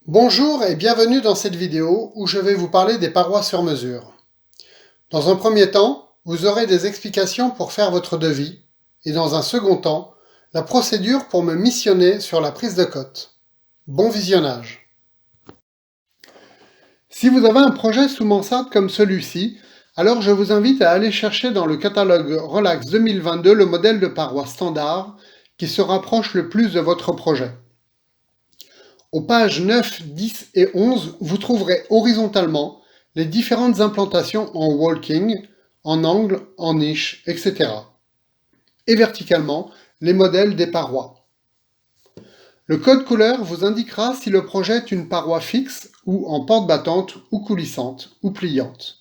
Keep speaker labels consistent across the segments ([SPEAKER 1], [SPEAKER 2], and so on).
[SPEAKER 1] Bonjour et bienvenue dans cette vidéo où je vais vous parler des parois sur mesure. Dans un premier temps, vous aurez des explications pour faire votre devis et dans un second temps, la procédure pour me missionner sur la prise de cote. Bon visionnage! Si vous avez un projet sous mansarde comme celui-ci, alors je vous invite à aller chercher dans le catalogue Relax 2022 le modèle de paroi standard qui se rapproche le plus de votre projet. Aux pages 9, 10 et 11, vous trouverez horizontalement les différentes implantations en walking, en angle, en niche, etc. Et verticalement, les modèles des parois. Le code couleur vous indiquera si le projet est une paroi fixe ou en pente battante ou coulissante ou pliante.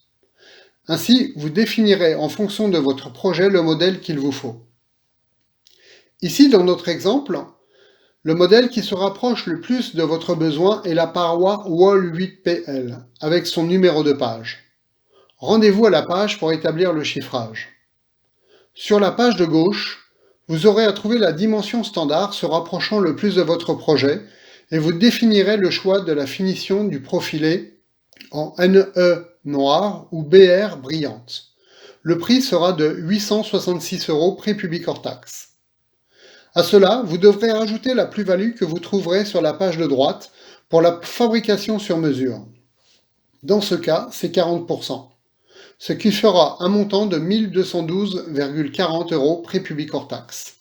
[SPEAKER 1] Ainsi, vous définirez en fonction de votre projet le modèle qu'il vous faut. Ici, dans notre exemple, le modèle qui se rapproche le plus de votre besoin est la paroi Wall 8PL, avec son numéro de page. Rendez-vous à la page pour établir le chiffrage. Sur la page de gauche, vous aurez à trouver la dimension standard se rapprochant le plus de votre projet et vous définirez le choix de la finition du profilé en NE noir ou BR brillante. Le prix sera de 866 € prix public hors taxe. À cela, vous devrez ajouter la plus-value que vous trouverez sur la page de droite pour la fabrication sur mesure. Dans ce cas, c'est 40%, ce qui fera un montant de 1212,40 € prix public hors taxe.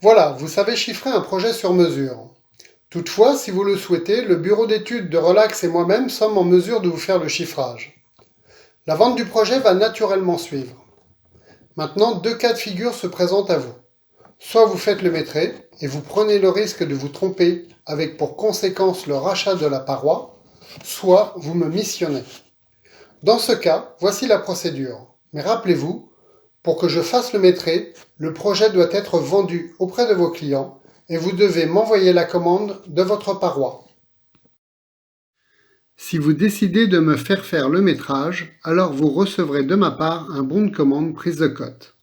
[SPEAKER 1] Voilà, vous savez chiffrer un projet sur mesure. Toutefois, si vous le souhaitez, le bureau d'études de Relax et moi-même sommes en mesure de vous faire le chiffrage. La vente du projet va naturellement suivre. Maintenant, deux cas de figure se présentent à vous. Soit vous faites le maîtrise et vous prenez le risque de vous tromper avec pour conséquence le rachat de la paroi, soit vous me missionnez. Dans ce cas, voici la procédure. Mais rappelez-vous, pour que je fasse le maîtrise, le projet doit être vendu auprès de vos clients et vous devez m'envoyer la commande de votre paroi. Si vous décidez de me faire le métrage, alors vous recevrez de ma part un bon de commande prise de cote.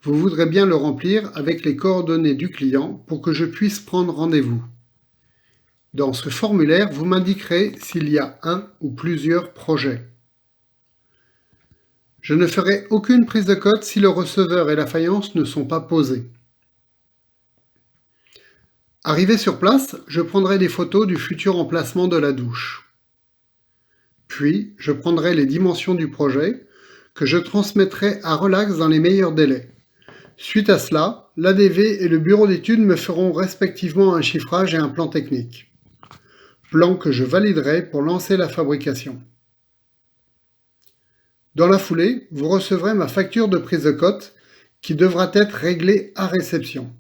[SPEAKER 1] Vous voudrez bien le remplir avec les coordonnées du client pour que je puisse prendre rendez-vous. Dans ce formulaire, vous m'indiquerez s'il y a un ou plusieurs projets. Je ne ferai aucune prise de cote si le receveur et la faïence ne sont pas posés. Arrivé sur place, je prendrai des photos du futur emplacement de la douche. Puis, je prendrai les dimensions du projet, que je transmettrai à Relax dans les meilleurs délais. Suite à cela, l'ADV et le bureau d'études me feront respectivement un chiffrage et un plan technique. Plan que je validerai pour lancer la fabrication. Dans la foulée, vous recevrez ma facture de prise de cote qui devra être réglée à réception.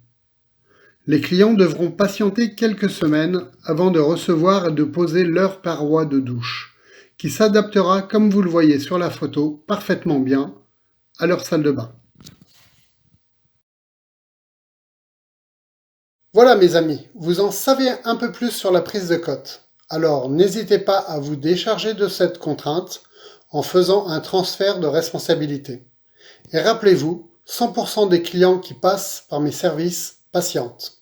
[SPEAKER 1] Les clients devront patienter quelques semaines avant de recevoir et de poser leur paroi de douche, qui s'adaptera, comme vous le voyez sur la photo, parfaitement bien à leur salle de bain. Voilà mes amis, vous en savez un peu plus sur la prise de cote. Alors n'hésitez pas à vous décharger de cette contrainte en faisant un transfert de responsabilité. Et rappelez-vous, 100% des clients qui passent par mes services patientent.